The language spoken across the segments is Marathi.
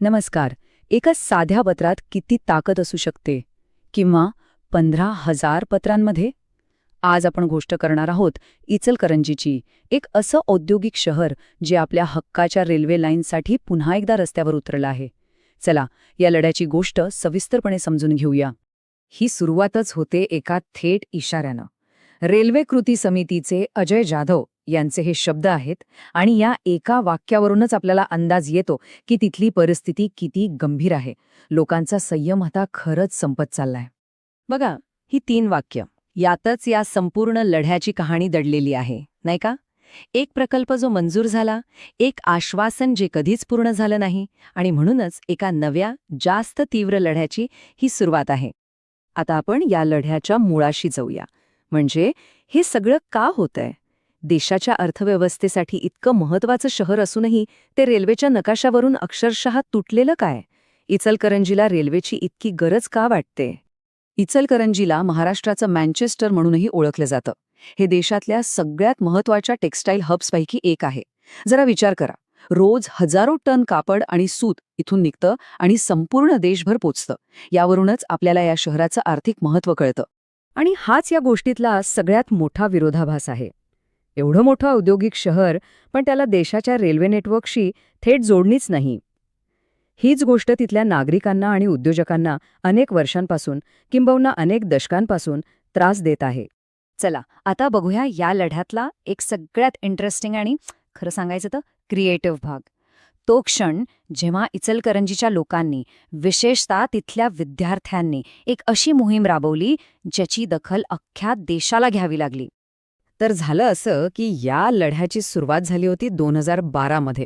नमस्कार. एका साध्या पत्रात किती ताकद असू शकते किंवा 15,000 पत्रांमध्ये? आज आपण गोष्ट करणार आहोत इचलकरंजीची, एक असं औद्योगिक शहर जे आपल्या हक्काच्या रेल्वे लाईनसाठी पुन्हा एकदा रस्त्यावर उतरलं आहे. चला, या लढ्याची गोष्ट सविस्तरपणे समजून घेऊया. ही सुरुवातच होते एका थेट इशाऱ्यानं. रेल्वे कृती समितीचे अजय जाधव यांचे हे शब्द आहेत आणि या एका वाक्यावरूनच आपल्याला अंदाज येतो की तिथली परिस्थिती किती गंभीर आहे. लोकांचा संयम आता खरंच संपत चाललाय. बघा, ही 3 वाक्य यातच या संपूर्ण लढ्याची कहाणी दडलेली आहे, नाही का? एक प्रकल्प जो मंजूर झाला, एक आश्वासन जे कधीच पूर्ण झालं नाही, आणि म्हणूनच एका नव्या, जास्त तीव्र लढ्याची ही सुरुवात आहे. आता आपण या लढ्याच्या मुळाशी जाऊया. म्हणजे हे सगळं का होतंय? देशाच्या अर्थव्यवस्थेसाठी इतकं महत्वाचं शहर असूनही ते रेल्वेच्या नकाशावरून अक्षरशः तुटलेलं काय? इचलकरंजीला रेल्वेची इतकी गरज का वाटते? इचलकरंजीला महाराष्ट्राचं मँचेस्टर म्हणूनही ओळखलं जातं. हे देशातल्या सगळ्यात महत्वाच्या टेक्स्टाईल हब्सपैकी एक आहे. जरा विचार करा, रोज हजारो टन कापड आणि सूत इथून निघतं आणि संपूर्ण देशभर पोचतं. यावरूनच आपल्याला या शहराचं आर्थिक महत्त्व कळतं. आणि हाच या गोष्टीतला सगळ्यात मोठा विरोधाभास आहे. एवढं मोठं औद्योगिक शहर, पण त्याला देशाच्या रेल्वे नेटवर्कशी थेट जोडणीच नाही. हीच गोष्ट तिथल्या नागरिकांना आणि उद्योजकांना अनेक वर्षांपासून, किंबहुना अनेक दशकांपासून त्रास देत आहे. चला, आता बघूया या लढ्यातला एक सगळ्यात इंटरेस्टिंग आणि खरं सांगायचं तर क्रिएटिव्ह भाग. तो क्षण जेव्हा इचलकरंजीच्या लोकांनी, विशेषतः तिथल्या विद्यार्थ्यांनी एक अशी मोहीम राबवली ज्याची दखल अख्ख्या देशाला घ्यावी लागली. तर झालं असं की या लढ्याची सुरुवात झाली होती 2012 मध्ये.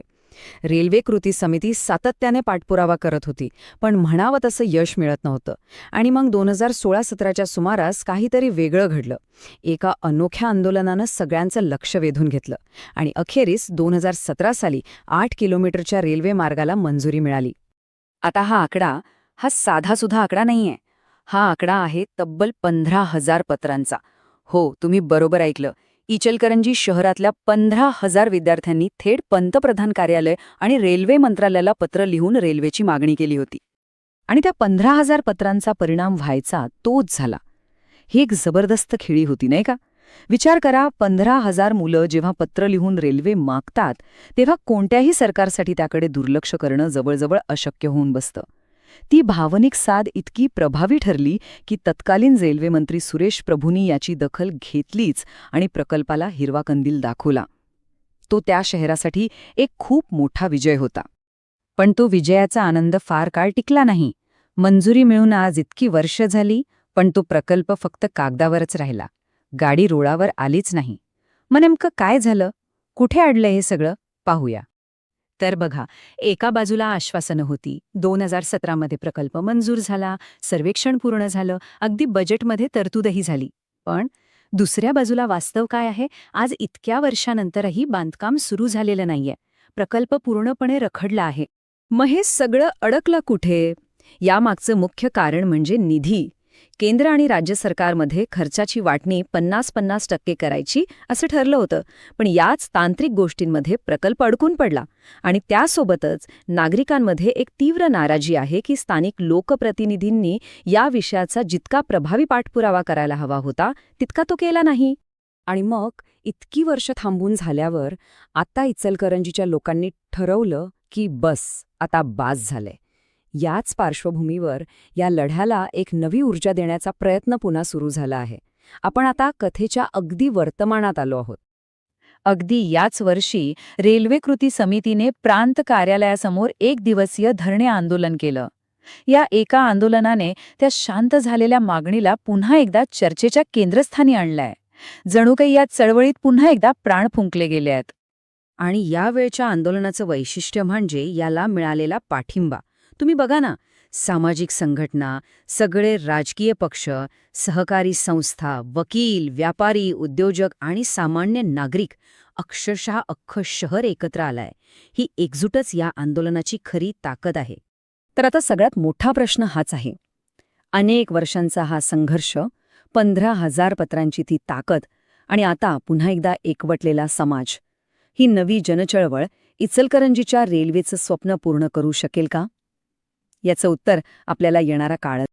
रेल्वे कृती समिती सातत्याने पाठपुरावा करत होती, पण म्हणावं तसं यश मिळत नव्हतं. आणि मग 2016-17च्या सुमारास काहीतरी वेगळं घडलं. एका अनोख्या आंदोलनानं सगळ्यांचं लक्ष वेधून घेतलं आणि अखेरीस 2017 साली 8 किलोमीटरच्या रेल्वे मार्गाला मंजुरी मिळाली. आता हा आकडा साधासुद्धा आकडा नाहीये. हा आकडा आहे तब्बल 15,000 पत्रांचा. हो, तुम्ही बरोबर ऐकलं. इचलकरंजी शहरातल्या 15,000 विद्यार्थ्यांनी थेट पंतप्रधान कार्यालय आणि रेल्वे मंत्रालयाला पत्र लिहून रेल्वेची मागणी केली होती. आणि त्या 15,000 पत्रांचा परिणाम व्हायचा तोच झाला. ही एक जबरदस्त खेळी होती, नाही का? विचार करा, 15,000 मुलं जेव्हा पत्र लिहून रेल्वे मागतात, तेव्हा कोणत्याही सरकारसाठी त्याकडे दुर्लक्ष करणं जवळजवळ अशक्य होऊन बसतं. ती भावनिक साद इतकी प्रभावी ठरली की तत्कालीन रेल्वेमंत्री सुरेश प्रभूंनी याची दखल घेतलीच आणि प्रकल्पाला हिरवा कंदील दाखवला. तो त्या शहरासाठी एक खूप मोठा विजय होता. पण तो विजयाचा आनंद फार काळ टिकला नाही. मंजुरी मिळून आज इतकी वर्ष झाली, पण तो प्रकल्प फक्त कागदावरच राहिला. गाडी रुळावर आलीच नाही. मग नेमकं काय झालं? कुठे अडलं हे सगळं? पाहूया. तर बघा, एका बाजूला आश्वासनं होती. 2017 मध्ये प्रकल्प मंजूर झाला, सर्वेक्षण पूर्ण झालं, अगदी बजेटमध्ये तरतूदही झाली. पण दुसऱ्या बाजूला वास्तव काय आहे? आज इतक्या वर्षानंतरही बांधकाम सुरू झालेलं नाहीये. प्रकल्प पूर्णपणे रखडला आहे. मग हे सगळं अडकलं कुठे? यामागचं मुख्य कारण म्हणजे निधी. केंद्र आणि राज्य सरकारमध्ये खर्चाची वाटणी 50-50% करायची असं ठरलं होतं. पण याच तांत्रिक गोष्टींमध्ये प्रकल्प अडकून पडला. आणि त्यासोबतच नागरिकांमध्ये एक तीव्र नाराजी आहे की स्थानिक लोकप्रतिनिधींनी या विषयाचा जितका प्रभावी पाठपुरावा करायला हवा होता तितका तो केला नाही. आणि मग इतकी वर्ष थांबून झाल्यावर आता इचलकरंजीच्या लोकांनी ठरवलं की बस, आता बास झालंय. याच पार्श्वभूमीवर या लढ्याला एक नवी ऊर्जा देण्याचा प्रयत्न पुन्हा सुरू झाला आहे. आपण आता कथेच्या अगदी वर्तमानात आलो आहोत. अगदी याच वर्षी रेल्वे कृती समितीने प्रांत कार्यालयासमोर 1 दिवसीय धरणे आंदोलन केलं. या एका आंदोलनाने त्या शांत झालेल्या मागणीला पुन्हा एकदा चर्चेच्या केंद्रस्थानी आणलंय. जणू काही या चळवळीत पुन्हा एकदा प्राण फुंकले गेले आहेत. आणि यावेळच्या आंदोलनाचं वैशिष्ट्य म्हणजे याला मिळालेला पाठिंबा. तुम्ही बघा ना, सामाजिक संघटना, सगळे राजकीय पक्ष, सहकारी संस्था, वकील, व्यापारी, उद्योजक आणि सामान्य नागरिक, अक्षरशः अख्खं शहर एकत्र आलंय. ही एकजूटच या आंदोलनाची खरी ताकद आहे. तर आता सगळ्यात मोठा प्रश्न हाच आहे. अनेक वर्षांचा हा संघर्ष, 15,000 पत्रांची ती ताकद आणि आता पुन्हा एकदा एकवटलेला समाज, ही नवी जनचळवळ इचलकरंजीच्या रेल्वेचं स्वप्न पूर्ण करू शकेल का? याचं उत्तर आपल्याला येणारा काळ